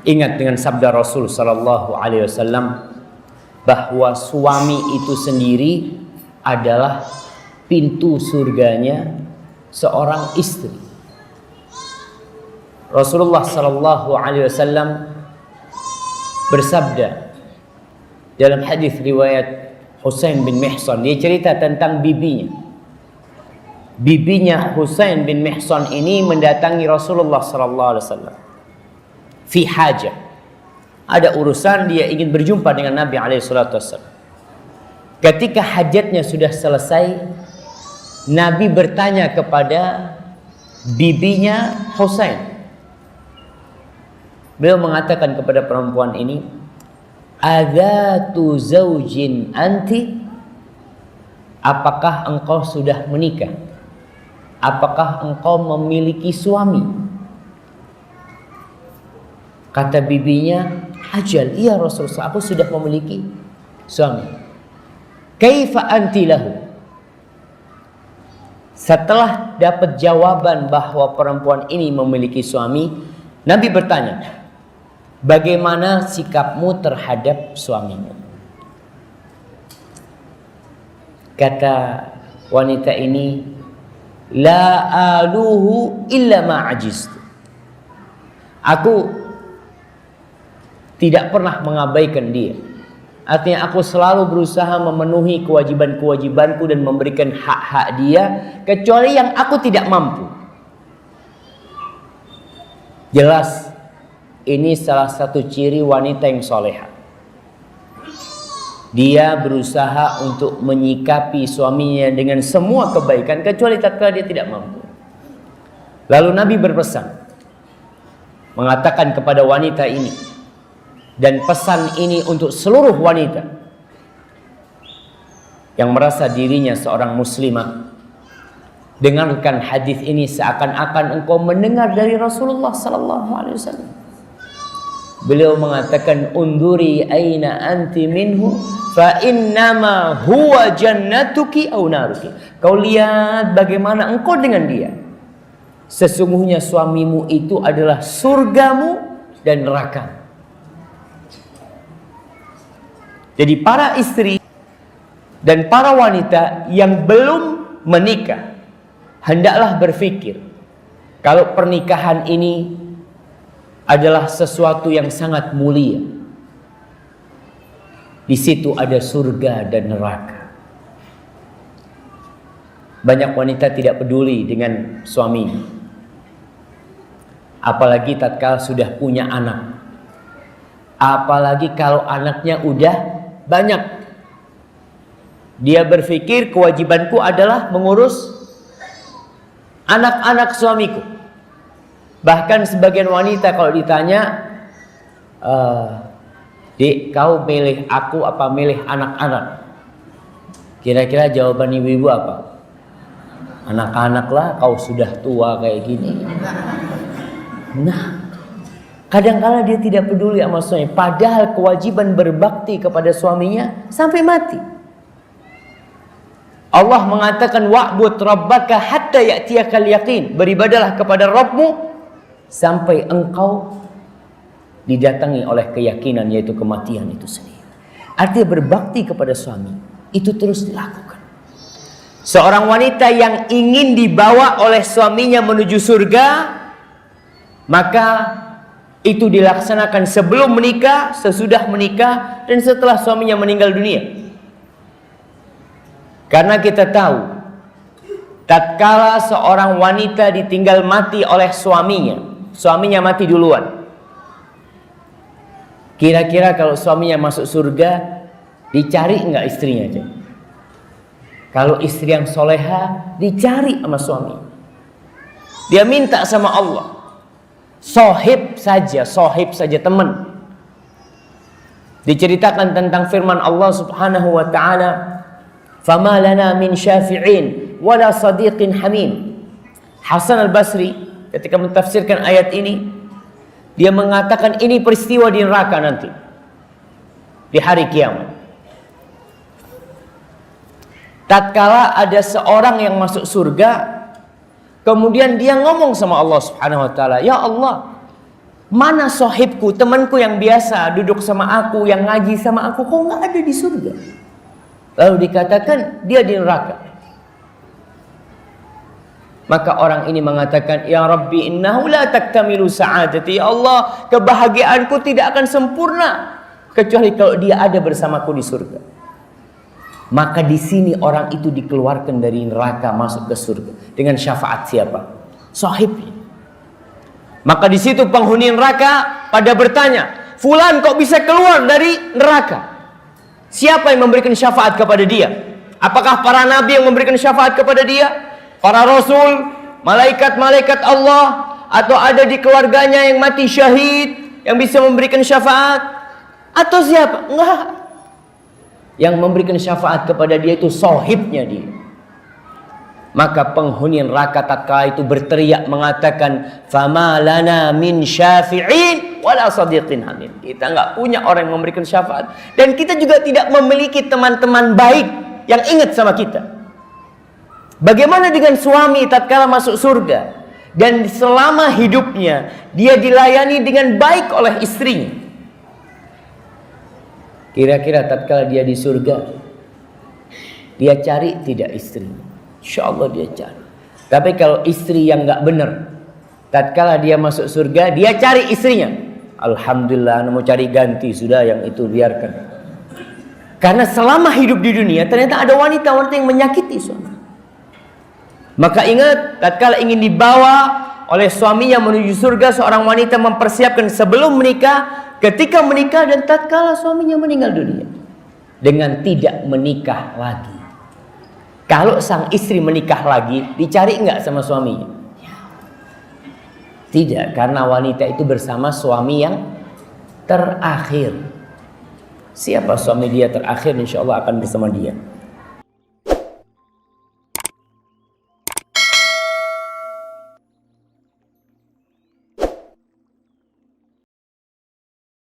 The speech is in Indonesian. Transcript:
Ingat dengan sabda Rasul sallallahu alaihi wasallam bahwa suami itu sendiri adalah pintu surganya seorang istri. Rasulullah sallallahu alaihi wasallam bersabda dalam hadis riwayat Husain bin Mihsan, dia cerita tentang bibinya. Bibinya Husain bin Mihsan ini mendatangi Rasulullah sallallahu alaihi wasallam fi hajah. Ada urusan, dia ingin berjumpa dengan Nabi alaihi salatu wasallam. Ketika hajatnya sudah selesai, Nabi bertanya kepada bibinya Husain. Beliau mengatakan kepada perempuan ini, "Adzatu zaujin anti?" Apakah engkau sudah menikah? Apakah engkau memiliki suami? Kata bibinya, "Ajal, iya Rasulullah, aku sudah memiliki suami." "Kaifa anti lahu?" Setelah dapat jawaban bahwa perempuan ini memiliki suami, Nabi bertanya, "Bagaimana sikapmu terhadap suamimu?" Kata wanita ini, "La aluhu illa ma'ajistu." Aku tidak pernah mengabaikan dia. Artinya aku selalu berusaha memenuhi kewajiban-kewajibanku dan memberikan hak-hak dia, kecuali yang aku tidak mampu. Jelas ini salah satu ciri wanita yang soleha. Dia berusaha untuk menyikapi suaminya dengan semua kebaikan, kecuali tatkala dia tidak mampu. Lalu Nabi berpesan, mengatakan kepada wanita ini, dan pesan ini untuk seluruh wanita yang merasa dirinya seorang muslimah. Dengarkan hadis ini seakan-akan engkau mendengar dari Rasulullah sallallahu alaihi wasallam. Beliau mengatakan, "Unduri aina anti minhu fa innama huwa jannatuki aw naruki." Kau lihat bagaimana engkau dengan dia. Sesungguhnya suamimu itu adalah surgamu dan neraka. Jadi para istri dan para wanita yang belum menikah, hendaklah berpikir kalau pernikahan ini adalah sesuatu yang sangat mulia. Di situ ada surga dan neraka. Banyak wanita tidak peduli dengan suaminya, apalagi tatkala sudah punya anak, apalagi kalau anaknya udah banyak. Dia berpikir kewajibanku adalah mengurus anak-anak suamiku. Bahkan sebagian wanita kalau ditanya, "Dik, kau milih aku apa milih anak-anak?" Kira-kira jawaban ibu-ibu apa? "Anak-anak lah, kau sudah tua kayak gini." Nah, kadang-kala dia tidak peduli sama suaminya, padahal kewajiban berbakti kepada suaminya sampai mati. Allah mengatakan, "Wa'bud rabbaka hatta ya'tiyakal yaqin." Beribadalah kepada Rabbmu sampai engkau didatangi oleh keyakinan, yaitu kematian itu sendiri. Artinya berbakti kepada suami itu terus dilakukan. Seorang wanita yang ingin dibawa oleh suaminya menuju surga, maka itu dilaksanakan sebelum menikah, sesudah menikah, dan setelah suaminya meninggal dunia. Karena kita tahu, tatkala seorang wanita ditinggal mati oleh suaminya, suaminya mati duluan. Kira-kira kalau suaminya masuk surga, dicari enggak istrinya aja? Kalau istri yang soleha, dicari sama suami. Dia minta sama Allah. Sohib saja teman. Diceritakan tentang firman Allah subhanahu wa ta'ala, "Fama lana min syafi'in wala sadiqin hamim." Hasan al-Basri ketika mentafsirkan ayat ini, dia mengatakan ini peristiwa di neraka nanti, di hari kiamat. Tatkala ada seorang yang masuk surga, kemudian dia ngomong sama Allah subhanahu wa ta'ala, "Ya Allah, Mana sahibku, temanku yang biasa duduk sama aku, yang ngaji sama aku, kok nggak ada di surga? Lalu dikatakan dia di neraka. Maka orang ini mengatakan, ya Rabbi innahu la taktamilu sa'adati. Ya Allah, kebahagiaanku tidak akan sempurna kecuali kalau dia ada bersamaku di surga. Maka di sini orang itu dikeluarkan dari neraka masuk ke surga dengan syafaat siapa? Sahibnya. Maka di situ penghuni neraka pada bertanya, fulan kok bisa keluar dari neraka? Siapa yang memberikan syafaat kepada dia? Apakah para nabi yang memberikan syafaat kepada dia? Para rasul, malaikat-malaikat Allah, atau ada di keluarganya yang mati syahid yang bisa memberikan syafaat? Atau siapa? Enggak. Yang memberikan syafaat kepada dia itu sahibnya dia. Maka penghuni neraka tatkala itu berteriak mengatakan, "Fama lana min syafi'in wala sadiqin hamim." Kita enggak punya orang yang memberikan syafaat, dan kita juga tidak memiliki teman-teman baik yang ingat sama kita. Bagaimana dengan suami tatkala masuk surga dan selama hidupnya dia dilayani dengan baik oleh istrinya? Kira-kira tatkala dia di surga, dia cari tidak istrinya? Insya Allah dia cari. Tapi kalau istri yang nggak benar, tatkala dia masuk surga, dia cari istrinya. Alhamdulillah, mau cari ganti sudah, yang itu biarkan. Karena selama hidup di dunia ternyata ada wanita-wanita yang menyakiti suami. Maka ingat, tatkala ingin dibawa oleh suaminya menuju surga, seorang wanita mempersiapkan sebelum menikah, ketika menikah, dan tatkala suaminya meninggal dunia, dengan tidak menikah lagi. Kalau sang istri menikah lagi, dicari enggak sama suaminya? Tidak, karena wanita itu bersama suami yang terakhir. Siapa suami dia terakhir, insya Allah akan bersama dia.